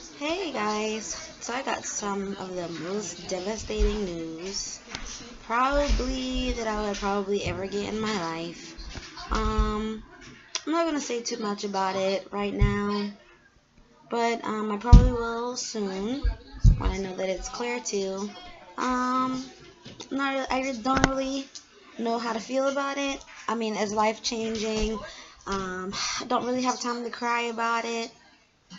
Hey guys, so I got some of the most devastating news probably that I would probably ever get in my life. I'm not gonna say too much about it right now, but I probably will soon when I know that it's clear too. Um, I don't really know how to feel about it. I mean, it's life changing. I don't really have time to cry about it.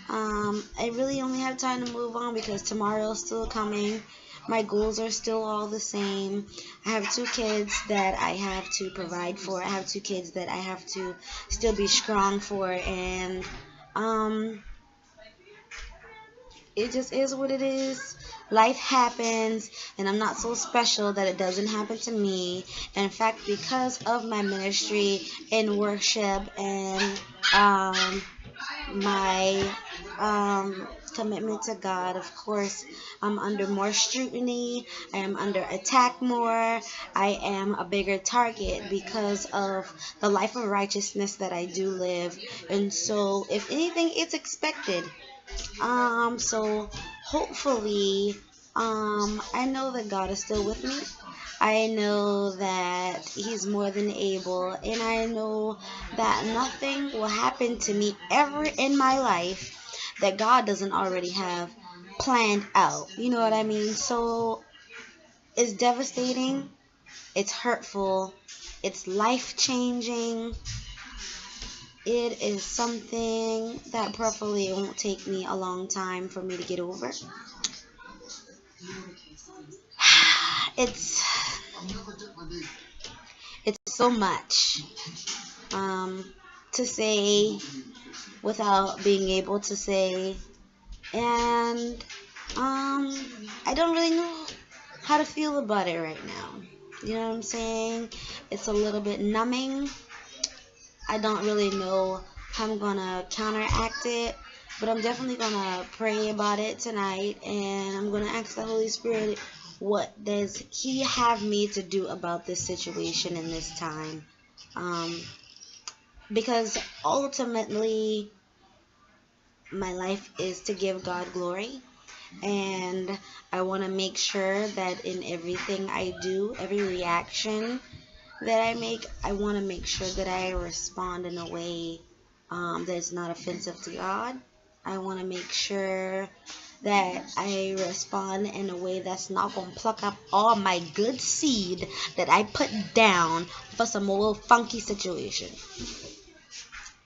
I really only have time to move on because tomorrow's still coming. My goals are still all the same. I have two kids that I have to provide for. I have two kids that I have to still be strong for, and um, it just is what it is. Life happens, and I'm not so special that it doesn't happen to me. In fact, because of my ministry in worship and my commitment to God, of course, I'm under more scrutiny. I am under attack more. I am a bigger target because of the life of righteousness that I do live. And so, if anything, it's expected. So hopefully, I know that God is still with me. I know that He's more than able, and I know that nothing will happen to me ever in my life that God doesn't already have planned out. You know what I mean? So it's devastating, it's hurtful, it's life changing. It is something that probably won't take me a long time for me to get over. It's it's so much um, to say without being able to say, and I don't really know how to feel about it right now. You know what I'm saying? It's a little bit numbing. I don't really know how I'm gonna counteract it, but I'm definitely gonna pray about it tonight, and I'm gonna ask the Holy Spirit, what does He have me to do about this situation in this time? Um, because ultimately, my life is to give God glory, and I want to make sure that in everything I do, every reaction that I make, I want to make sure that I respond in a way that is not offensive to God. I want to make sure that I respond in a way that's not going to pluck up all my good seed that I put down for some little funky situation,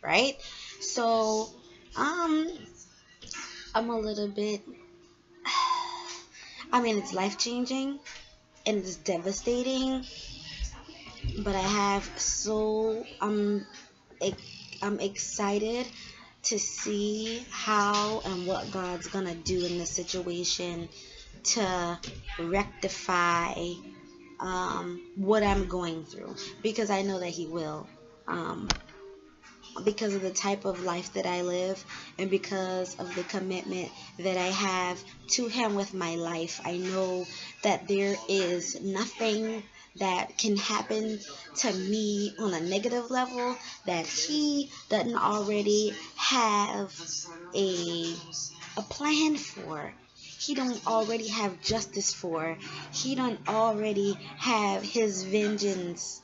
right? So, um, I'm a little bit, I mean, it's life changing and it's devastating, but I have so, I'm excited to see how and what God's gonna do in this situation to rectify what I'm going through, because I know that He will. Um, because of the type of life that I live and because of the commitment that I have to Him with my life, I know that there is nothing that can happen to me on a negative level that He doesn't already have a a plan for. He don't already have justice for. He don't already have His vengeance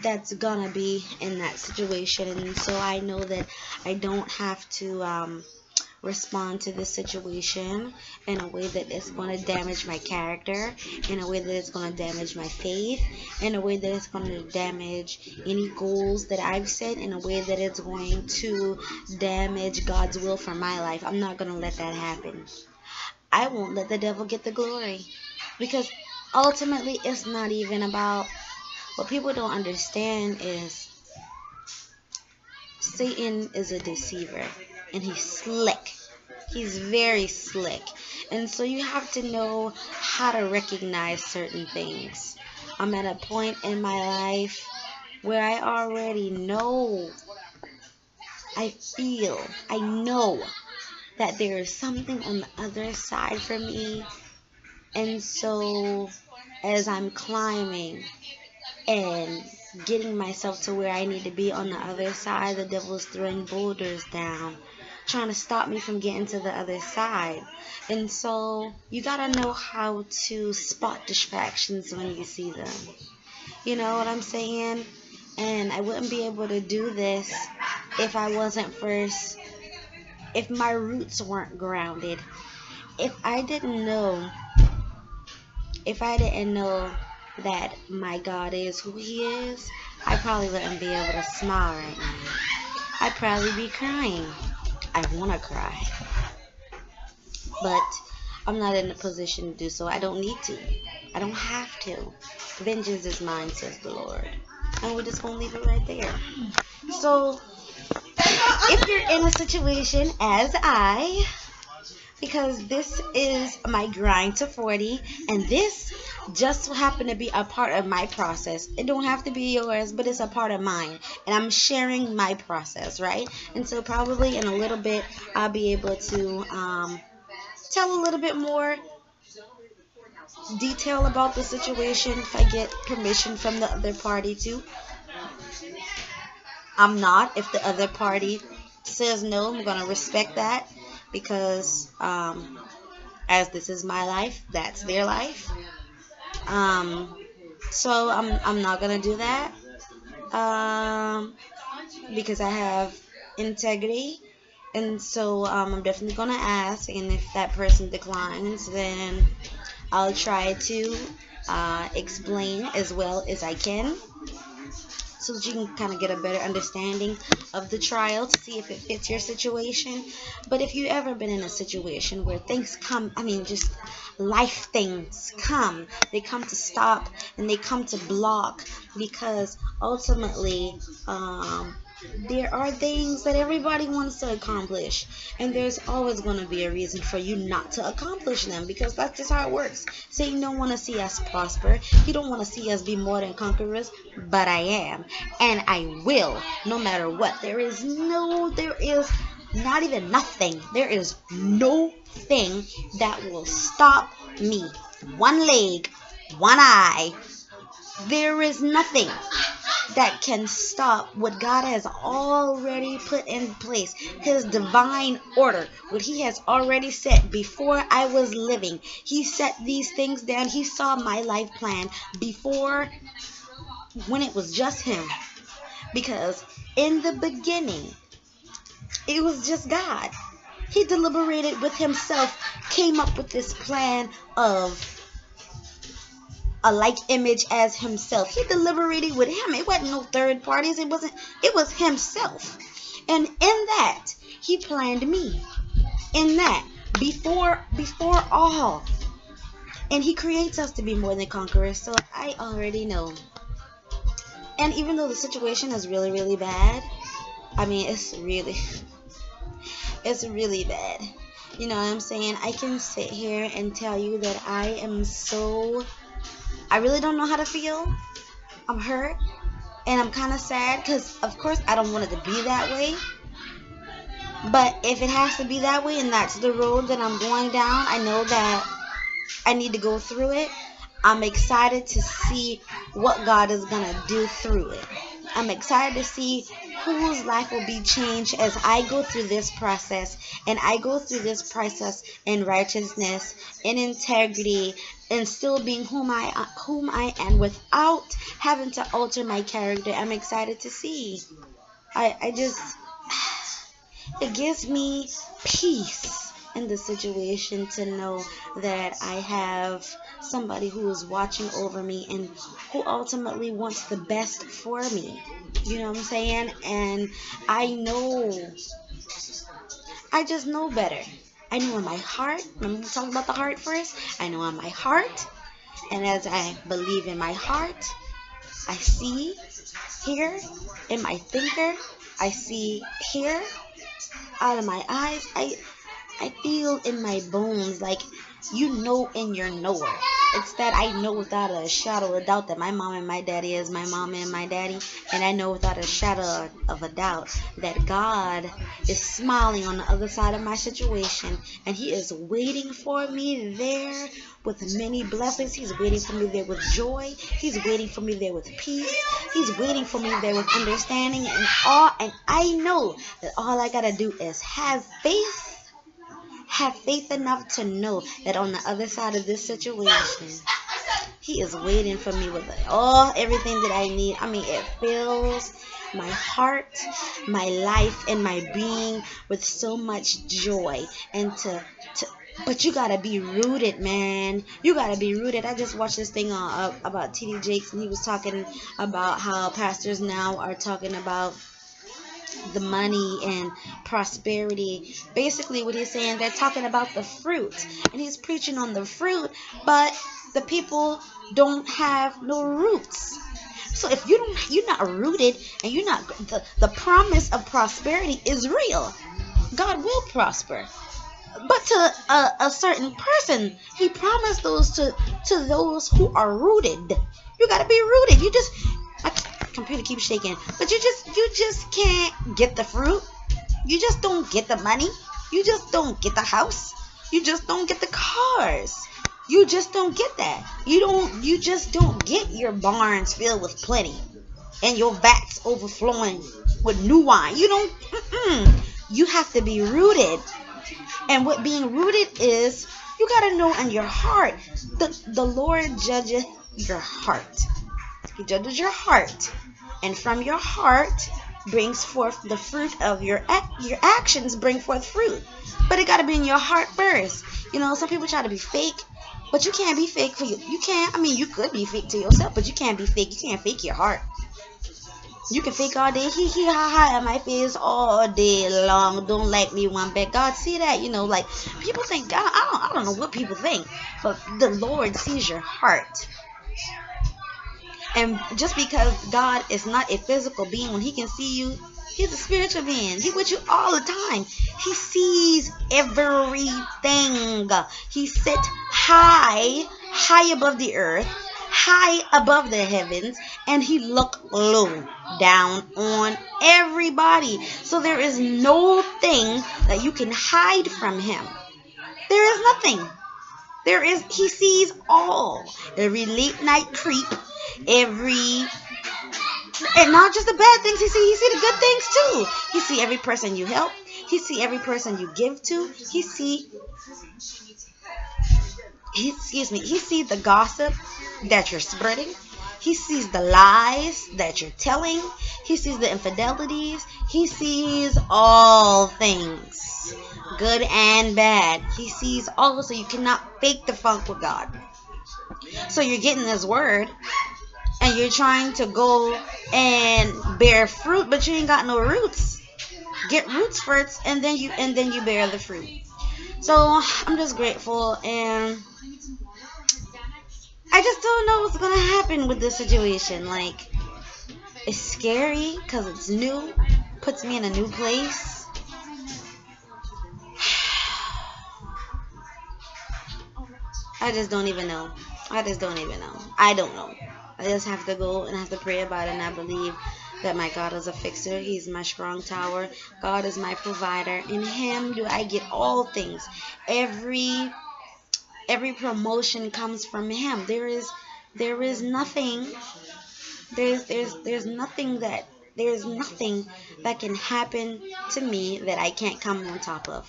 that's gonna be in that situation. And so I know that I don't have to respond to this situation in a way that is going to damage my character, in a way that it's going to damage my faith, in a way that it's going to damage any goals that I've set, in a way that it's going to damage God's will for my life. I'm not going to let that happen. I won't let the devil get the glory, because ultimately it's not even about, what people don't understand is Satan is a deceiver, and he's slick. He's very slick. And so you have to know how to recognize certain things. I'm at a point in my life where I already know, I know that there is something on the other side for me. And so as I'm climbing and getting myself to where I need to be on the other side, the devil's throwing boulders down, trying to stop me from getting to the other side. And so you gotta know how to spot distractions when you see them. You know what I'm saying? And I wouldn't be able to do this if I wasn't first, if my roots weren't grounded. If I didn't know, if I didn't know that my God is who He is, I probably wouldn't be able to smile right now. I'd probably be crying. I want to cry, but I'm not in a position to do so. I don't need to. I don't have to. Vengeance is mine, says the Lord. And we're just going to leave it right there. So, if you're in a situation as I, because this is my grind to 40, and this just happened to be a part of my process. It don't have to be yours, but it's a part of mine, and I'm sharing my process, right? And so probably in a little bit I'll be able to tell a little bit more detail about the situation if I get permission from the other party to. I'm not. If the other party says no, I'm going to respect that, because as this is my life, that's their life. So I'm not going to do that, because I have integrity. And so I'm definitely going to ask, and if that person declines, then I'll try to explain as well as I can, so that you can kind of get a better understanding of the trial to see if it fits your situation. But if you've ever been in a situation where things come, just life things come, they come to stop and they come to block, because ultimately there are things that everybody wants to accomplish, and there's always going to be a reason for you not to accomplish them, because that's just how it works. Satan don't want to see us prosper. He don't want to see us be more than conquerors, but I am, and I will, no matter what. There is not even nothing. There is no thing that will stop me. One leg, one eye. There is nothing that can stop what God has already put in place. His divine order, what He has already set before I was living. He set these things down. He saw my life plan before, when it was just Him. Because in the beginning, it was just God. He deliberated with Himself, came up with this plan of a like image as Himself. He deliberated with Him. It wasn't no third parties. It was Himself. And in that, He planned me. In that, before all. And He creates us to be more than conquerors. So I already know. And even though the situation is really, really bad, it's really bad. You know what I'm saying? I can sit here and tell you that I really don't know how to feel. I'm hurt, and I'm kind of sad, because of course I don't want it to be that way. But if it has to be that way, and that's the road that I'm going down, I know that I need to go through it. I'm excited to see what God is going to do through it. I'm excited to see whose life will be changed as I go through this process. And I go through this process in righteousness, in integrity, and still being whom I am without having to alter my character. I'm excited to see. It gives me peace in the situation to know that I have somebody who is watching over me and who ultimately wants the best for me. You know what I'm saying? And I just know better. I know in my heart. Remember we talked about the heart first? I know in my heart. And as I believe in my heart, I see here in my thinker. I see here out of my eyes. I feel in my bones, like in your knower. It's that I know without a shadow of a doubt that my mom and my daddy is my mom and my daddy. And I know without a shadow of a doubt that God is smiling on the other side of my situation. And He is waiting for me there with many blessings. He's waiting for me there with joy. He's waiting for me there with peace. He's waiting for me there with understanding and all. And I know that all I got to do is have faith. Have faith enough to know that on the other side of this situation, He is waiting for me with everything that I need. I mean, it fills my heart, my life, and my being with so much joy. And but you gotta be rooted, man. You gotta be rooted. I just watched this thing about T.D. Jakes, and he was talking about how pastors now are talking about the money and prosperity. Basically what he's saying, they're talking about the fruit, and he's preaching on the fruit, but the people don't have no roots. So if you're not rooted, and you're not, the promise of prosperity is real. God will prosper, but to a certain person, He promised those to those who are rooted. You got to be rooted. You just, my computer keeps shaking, but you just can't get the fruit. You just don't get the money. You just don't get the house. You just don't get the cars. You just don't get that. You just don't get your barns filled with plenty and your vats overflowing with new wine. You don't. You have to be rooted. And what being rooted is, you got to know in your heart. The Lord judgeth your heart. He judges your heart. And from your heart brings forth the fruit of your actions bring forth fruit. But it got to be in your heart first. You know, some people try to be fake, but you can't be fake for you. You can't. I mean, you could be fake to yourself, but you can't be fake. You can't fake your heart. You can fake all day, hee hee ha ha in my face all day long. Don't like me one bit. God see that, you know, like people think. I don't know what people think, but the Lord sees your heart. And just because God is not a physical being, when He can see you, He's a spiritual being. He's with you all the time. He sees everything. He sits high above the earth, high above the heavens, and He look low down on everybody. So there is no thing that you can hide from Him. There is nothing. He sees all. Every late night creep, and not just the bad things He see the good things too. He see every person you help. He see every person you give to. He see the gossip that you're spreading. He sees the lies that you're telling. He sees the infidelities. He sees all things, good and bad. He sees all, so you cannot fake the funk with God. So you're getting His word, and you're trying to go and bear fruit, but you ain't got no roots. Get roots first, and then you bear the fruit. So I'm just grateful, and I just don't know what's gonna happen with this situation. Like, it's scary because it's new, puts me in a new place. I just don't even know. I don't know. I just have to go and I have to pray about it, and I believe that my God is a fixer. He's my strong tower. God is my provider. In Him do I get all things. Every promotion comes from Him. There is nothing. There's nothing that can happen to me that I can't come on top of.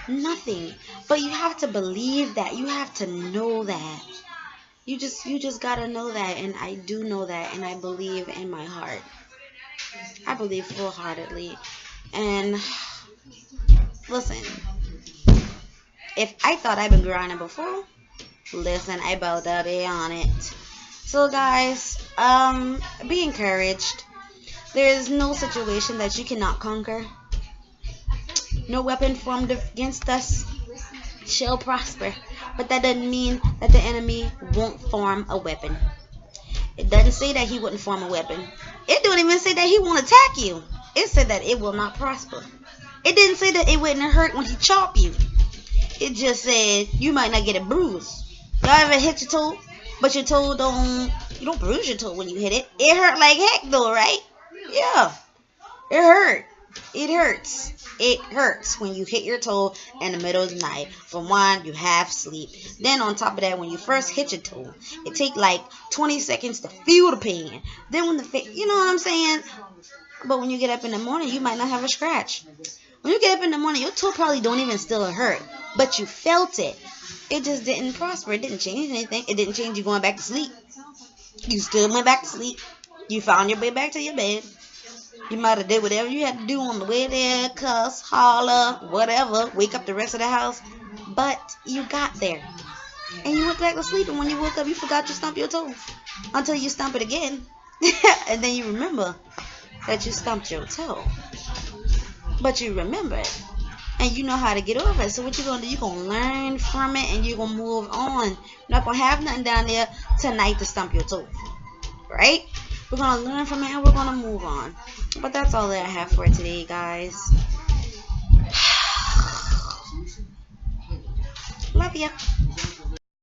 Nothing. But you have to believe that. You have to know that. You just gotta know that, and I do know that, and I believe in my heart. I believe full-heartedly. And listen, if I thought I've been grinding before, listen, I about to be on it. So guys, be encouraged. There is no situation that you cannot conquer. No weapon formed against us shall prosper. But that doesn't mean that the enemy won't form a weapon. It doesn't say that he wouldn't form a weapon. It don't even say that he won't attack you. It said that it will not prosper. It didn't say that it wouldn't hurt when he chop you. It just said you might not get a bruise. Y'all ever hit your toe But your toe don't, you don't bruise your toe when you hit it. It hurt like heck though, right? Yeah, it hurt. It hurts. It hurts when you hit your toe in the middle of the night. For one, you half sleep. Then on top of that, when you first hit your toe, it take like 20 seconds to feel the pain. Then when you know what I'm saying? But when you get up in the morning, you might not have a scratch. When you get up in the morning, your toe probably don't even still hurt. But you felt it. It just didn't prosper. It didn't change anything. It didn't change you going back to sleep. You still went back to sleep. You found your way back to your bed. You might have did whatever you had to do on the way there, cuss, holler, whatever, wake up the rest of the house. But you got there. And you went back to sleep, and when you woke up, you forgot to stomp your toe. Until you stomp it again. And then you remember that you stomped your toe. But you remember it. And you know how to get over it. So what you're going to do, you're going to learn from it, and you're going to move on. You're not going to have nothing down there tonight to stomp your toe. Right? We're going to learn from it, and we're going to move on. But that's all that I have for today, guys. Love ya.